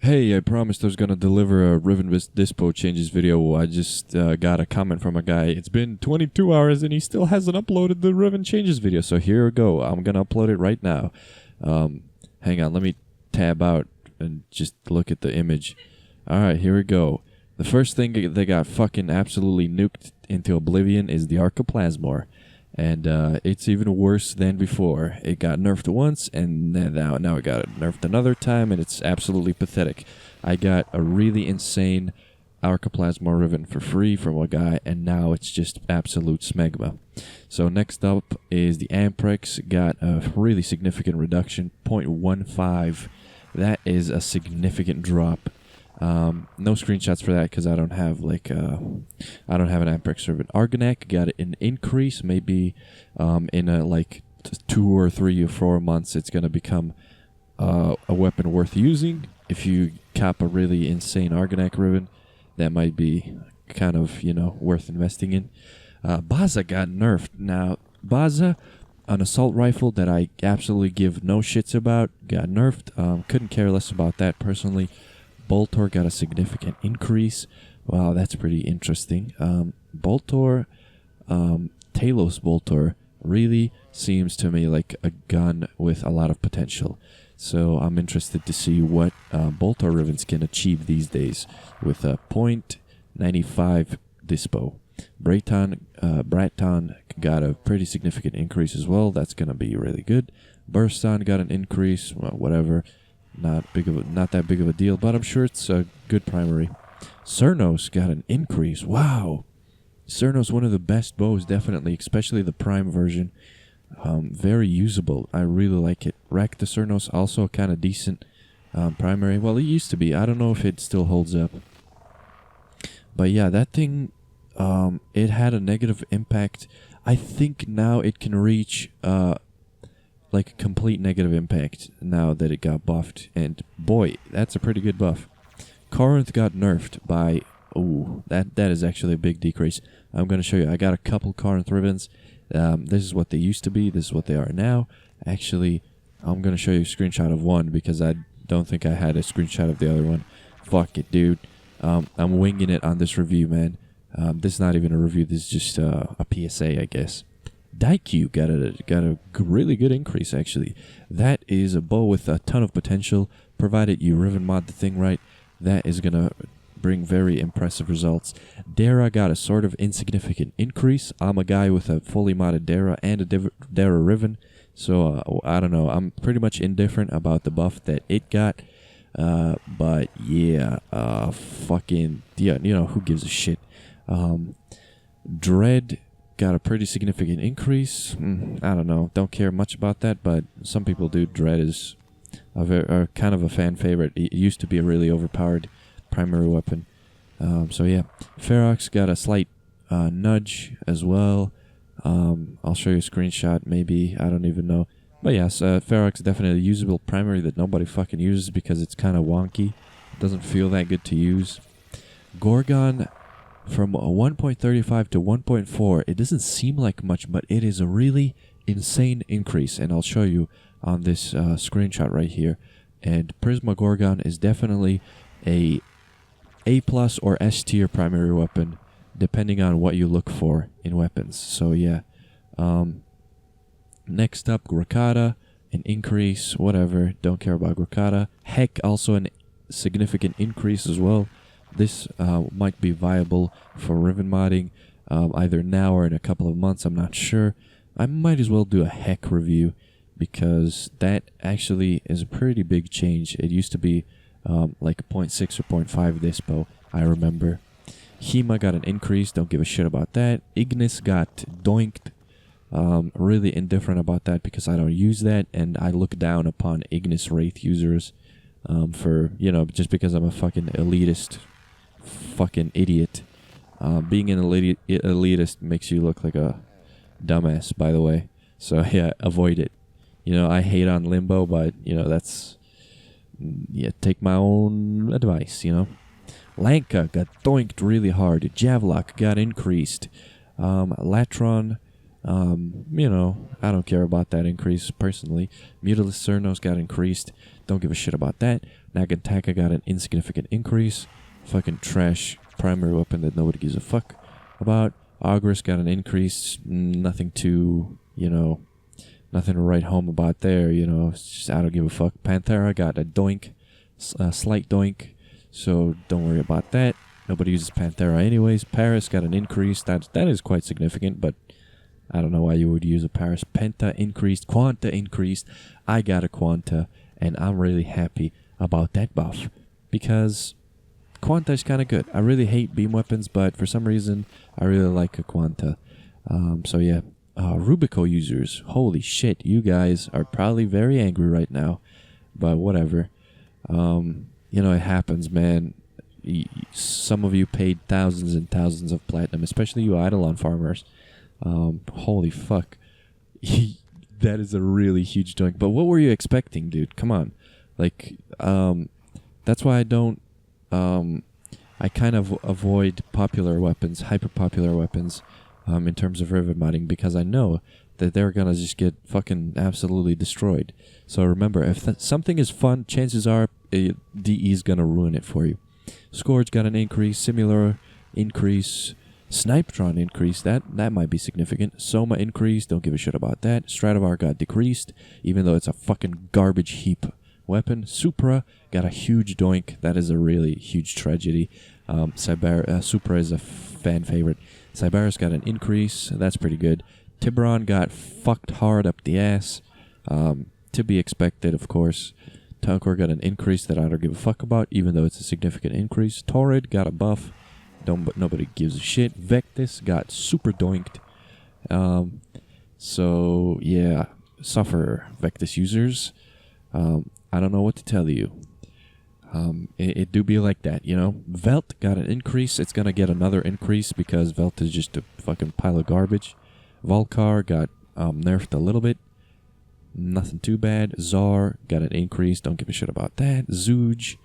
Hey, I promised I was going to deliver a Riven Dispo Changes video. I just got a comment from a guy. It's been 22 hours and he still hasn't uploaded the Riven Changes video. So here we go. I'm going to upload it right now. Hang on, let me tab out and just look at the image. Alright, here we go. The first thing they got fucking absolutely nuked into oblivion is the Archiplasmor. And it's even worse than before. It got nerfed once, and now it got nerfed another time, and it's absolutely pathetic. I got a really insane Archiplasmor Riven for free from a guy, and now it's just absolute smegma. So next up is the Amprex. Got a really significant reduction, 0.15. That is a significant drop. No screenshots for that because I don't have I don't have an Amprex Riven. Argonac got an increase. Maybe in a 2 or 3 or 4 months, it's gonna become a weapon worth using. If you cap a really insane Argonac Riven, that might be kind of worth investing in. Baza got nerfed. Now Baza, an assault rifle that I absolutely give no shits about, got nerfed. Couldn't care less about that personally. Boltor got a significant increase. Wow, that's pretty interesting. Boltor, Talos Boltor really seems to me like a gun with a lot of potential. So I'm interested to see what Boltor Rivens can achieve these days with a 0.95 dispo. Braton got a pretty significant increase as well. That's going to be really good. Burston got an increase. Well, whatever. Not that big of a deal, but I'm sure it's a good primary. Cirno's got an increase. Wow. Cirno's one of the best bows, definitely, especially the prime version. Very usable. I really like it. Rack the Cirno's also kind of decent primary. Well, it used to be. I don't know if it still holds up. But yeah, that thing, it had a negative impact. I think now it can reach like complete negative impact now that it got buffed, and boy, that's a pretty good buff. Corinth got nerfed by that is actually a big decrease. I'm going to show you. I got a couple Corinth Rivens. This is what they used to be. This is what they are now. Actually, I'm going to show you a screenshot of one because I don't think I had a screenshot of the other one. Fuck it, dude. I'm winging it on this review, man. This is not even a review. This is just a PSA, I guess. Daikyu got a really good increase, actually. That is a bow with a ton of potential. Provided you Riven Mod the thing right, that is going to bring very impressive results. Darah got a sort of insignificant increase. I'm a guy with a fully modded Darah and a Darah Riven, so I don't know. I'm pretty much indifferent about the buff that it got. But yeah, fucking, yeah, who gives a shit? Dread got a pretty significant increase. I don't know. Don't care much about that, but some people do. Dread is a kind of a fan favorite. It used to be a really overpowered primary weapon. So yeah, Ferox got a slight nudge as well. I'll show you a screenshot, maybe. I don't even know. But yes, Ferox is definitely a usable primary that nobody fucking uses because it's kind of wonky. It doesn't feel that good to use. Gorgon, from 1.35 to 1.4, it doesn't seem like much, but it is a really insane increase, and I'll show you on this screenshot right here. And Prisma Gorgon is definitely a A+ or S tier primary weapon, depending on what you look for in weapons. So yeah. Next up, Grenada, an increase, whatever, don't care about Grenada. Heck, also a significant increase as well. This might be viable for Riven modding, either now or in a couple of months, I'm not sure. I might as well do a Heck review, because that actually is a pretty big change. It used to be like 0.6 or 0.5 dispo, I remember. Hema got an increase, don't give a shit about that. Ignace got doinked. Really indifferent about that because I don't use that, and I look down upon Ignace Rathe users for, just because I'm a fucking elitist fucking idiot. Being an elitist makes you look like a dumbass, by the way. So yeah, avoid it. I hate on Limbo, but that's, yeah, take my own advice. Lenka got doinked really hard. Javlok got increased. Latron You know, I don't care about that increase personally. Mutilus Cirno's got increased. Don't give a shit about that. Nagantaka got an insignificant increase. Fucking trash primary weapon that nobody gives a fuck about. Auguris got an increase. Nothing to, you know, nothing to write home about there. You know, it's just I don't give a fuck. Panthera got a doink, a slight doink. So don't worry about that. Nobody uses Panthera anyways. Paris got an increase. That is quite significant, but I don't know why you would use a Paris. Penta increased. Quanta increased. I got a Quanta, and I'm really happy about that buff because Quanta is kind of good. I really hate beam weapons, but for some reason, I really like a Quanta. So yeah, Rubico users, holy shit, you guys are probably very angry right now, but whatever. You know, it happens, man. Some of you paid thousands and thousands of platinum, especially you Eidolon farmers. Holy fuck. That is a really huge doink. But what were you expecting, dude? Come on. Like, that's why I don't, I kind of avoid popular weapons, hyper-popular weapons, in terms of riven modding, because I know that they're gonna just get fucking absolutely destroyed. So remember, if something is fun, chances are DE is gonna ruin it for you. Scourge got an increase, Similar increase, Snipetron increase, that might be significant. Soma increased, don't give a shit about that. Stradivar got decreased, even though it's a fucking garbage heap weapon. Supra got a huge doink, that is a really huge tragedy. Supra is a fan favorite. Syvarris got an increase, that's pretty good. Tiburon got fucked hard up the ass, to be expected, of course. Tunkor got an increase that I don't give a fuck about, even though it's a significant increase. Torrid got a buff, nobody gives a shit. Victus got super doinked. So yeah, suffer Victus users. I don't know what to tell you. It do be like that, you know. Velt got an increase. It's gonna get another increase because Velt is just a fucking pile of garbage. Volcar got nerfed a little bit. Nothing too bad. Tsar got an increase. Don't give a shit about that. Zooge,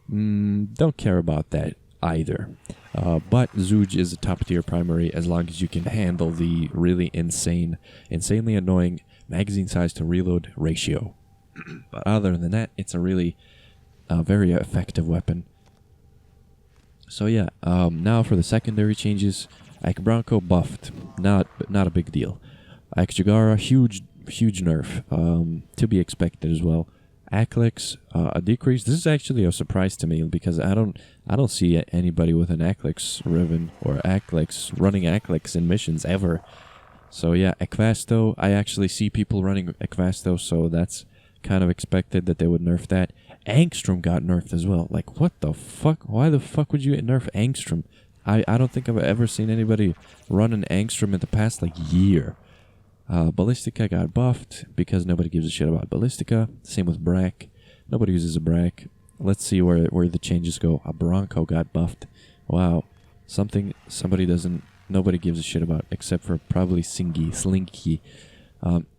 don't care about that either. But Zooge is a top tier primary as long as you can handle the really insanely annoying magazine size to reload ratio. But other than that, it's a really very effective weapon. So yeah, now for the secondary changes. Bronco buffed, not a big deal. Jagara, huge nerf, to be expected as well. Aklex, a decrease. This is actually a surprise to me because I don't see anybody with an Aklex Riven or Aklex running Aklex in missions ever. So yeah, Ekvasto, I actually see people running Ekvasto, so that's kind of expected that they would nerf that. Angstrom got nerfed as well. Like, what the fuck? Why the fuck would you nerf Angstrom? I don't think I've ever seen anybody run an Angstrom in the past, like, year. Ballistica got buffed because nobody gives a shit about Ballistica. Same with Brack. Nobody uses a Brack. Let's see where the changes go. A Bronco got buffed. Wow. Nobody gives a shit about except for probably Slinky.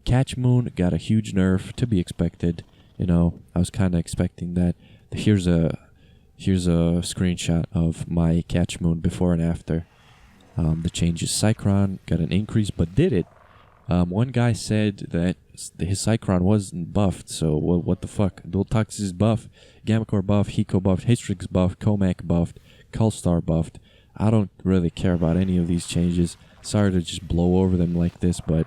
Catch Moon got a huge nerf, to be expected. You know, I was kind of expecting that. Here's a screenshot of my Catch Moon before and after. The changes. Sycron got an increase, but did it? One guy said that his Sycron wasn't buffed, so what the fuck? Dual Tox is buff, Gammacore buff, Hiko buffed, Histrix buffed, Commack buffed, Cullstar buffed. I don't really care about any of these changes. Sorry to just blow over them like this, but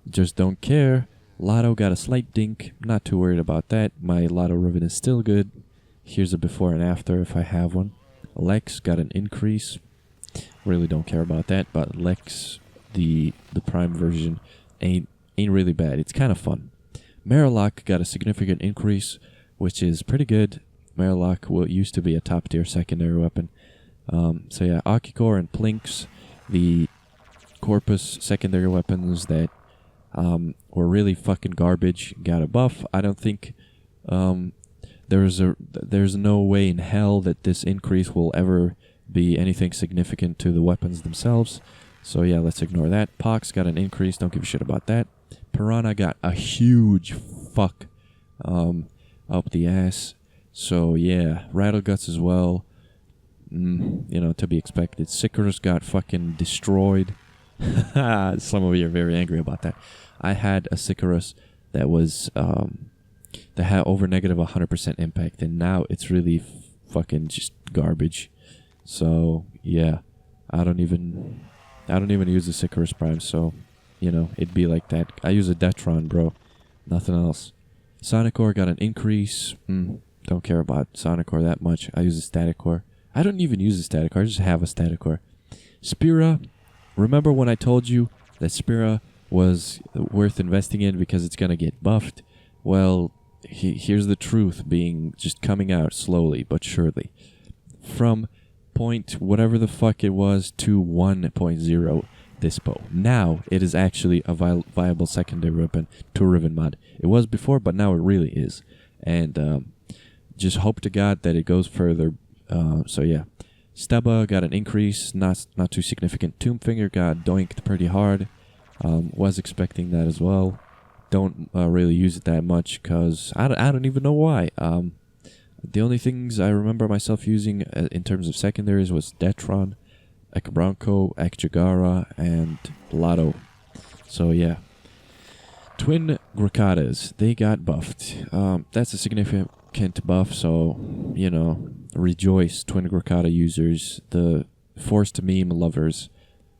just don't care. Lotto got a slight dink. Not too worried about that. My Lotto Riven is still good. Here's a before and after if I have one. Lex got an increase. Really don't care about that, but Lex, the prime version, ain't really bad. It's kind of fun. Marilock got a significant increase, which is pretty good. Marilock used to be a top tier secondary weapon. So yeah, Akikor and Plinks, the Corpus secondary weapons that were really fucking garbage, got a buff. I don't think there's no way in hell that this increase will ever be anything significant to the weapons themselves. So yeah, let's ignore that. Pox got an increase. Don't give a shit about that. Piranha got a huge fuck up the ass. So yeah, Rattleguts as well. You know, to be expected. Sickers got fucking destroyed. Some of you are very angry about that. I had a Icarus that was that had over negative 100% impact, and now it's really fucking just garbage. So yeah, I don't even use the Icarus Prime, so you know it'd be like that. I use a Detron, bro, nothing else. Sonic Core got an increase. Don't care about Sonic Core that much. I use a Static Core. I don't even use a Static Core. I just have a Static Core. Spira. Remember when I told you that Spira was worth investing in because it's gonna get buffed? Well, here's the truth being just coming out slowly but surely. From point whatever the fuck it was to 1.0 dispo. Now it is actually a viable secondary weapon to Riven Mud. It was before, but now it really is. And just hope to God that it goes further. So yeah. Steba got an increase, not too significant. Tombfinger got doinked pretty hard. Was expecting that as well. Don't really use it that much because I don't even know why. The only things I remember myself using in terms of secondaries was Detron, Ekbronco, Ekjagara, and Lotto. So yeah. Twin Grakadas, they got buffed. That's a significant buff, so, you know, rejoice, Twin Grakada users, the forced meme lovers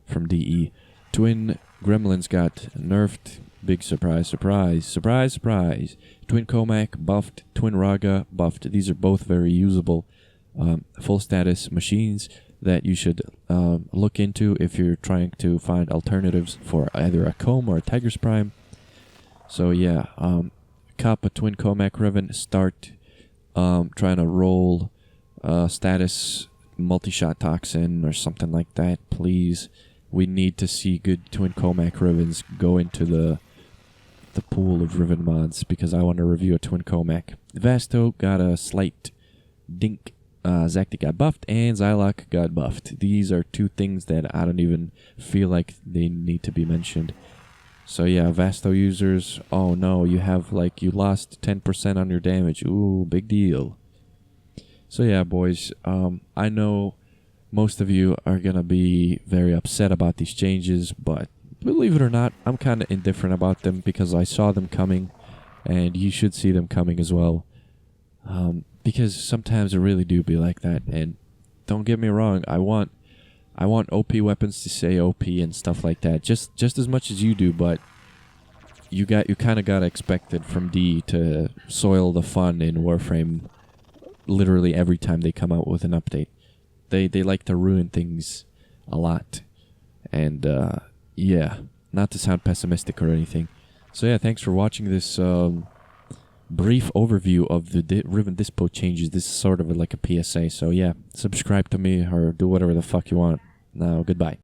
from DE. Twin Gremlins got nerfed. Big surprise, surprise, surprise, surprise. Twin Commack buffed, Twin Raga buffed. These are both very usable full status machines that you should look into if you're trying to find alternatives for either a Comb or a Tiger's Prime. So yeah, Kappa Twin Commack Riven start trying to roll status multi-shot toxin or something like that, please. We need to see good Twin Commack Rivens go into the pool of Riven mods because I want to review a Twin Commack. Vasto got a slight dink. Zakti got buffed and Zylok got buffed. These are two things that I don't even feel like they need to be mentioned. So yeah, Vasto users, oh no, you lost 10% on your damage. Ooh, big deal. So yeah, boys, I know most of you are gonna be very upset about these changes, but believe it or not, I'm kind of indifferent about them because I saw them coming, and you should see them coming as well. Because sometimes it really do be like that, and don't get me wrong, I want OP weapons to say OP and stuff like that, just as much as you do, but you kind of got expected from D to soil the fun in Warframe literally every time they come out with an update. They like to ruin things a lot. And yeah, not to sound pessimistic or anything. So yeah, thanks for watching this brief overview of the Riven Dispo changes. This is sort of like a PSA. So yeah, subscribe to me or do whatever the fuck you want. Now, goodbye.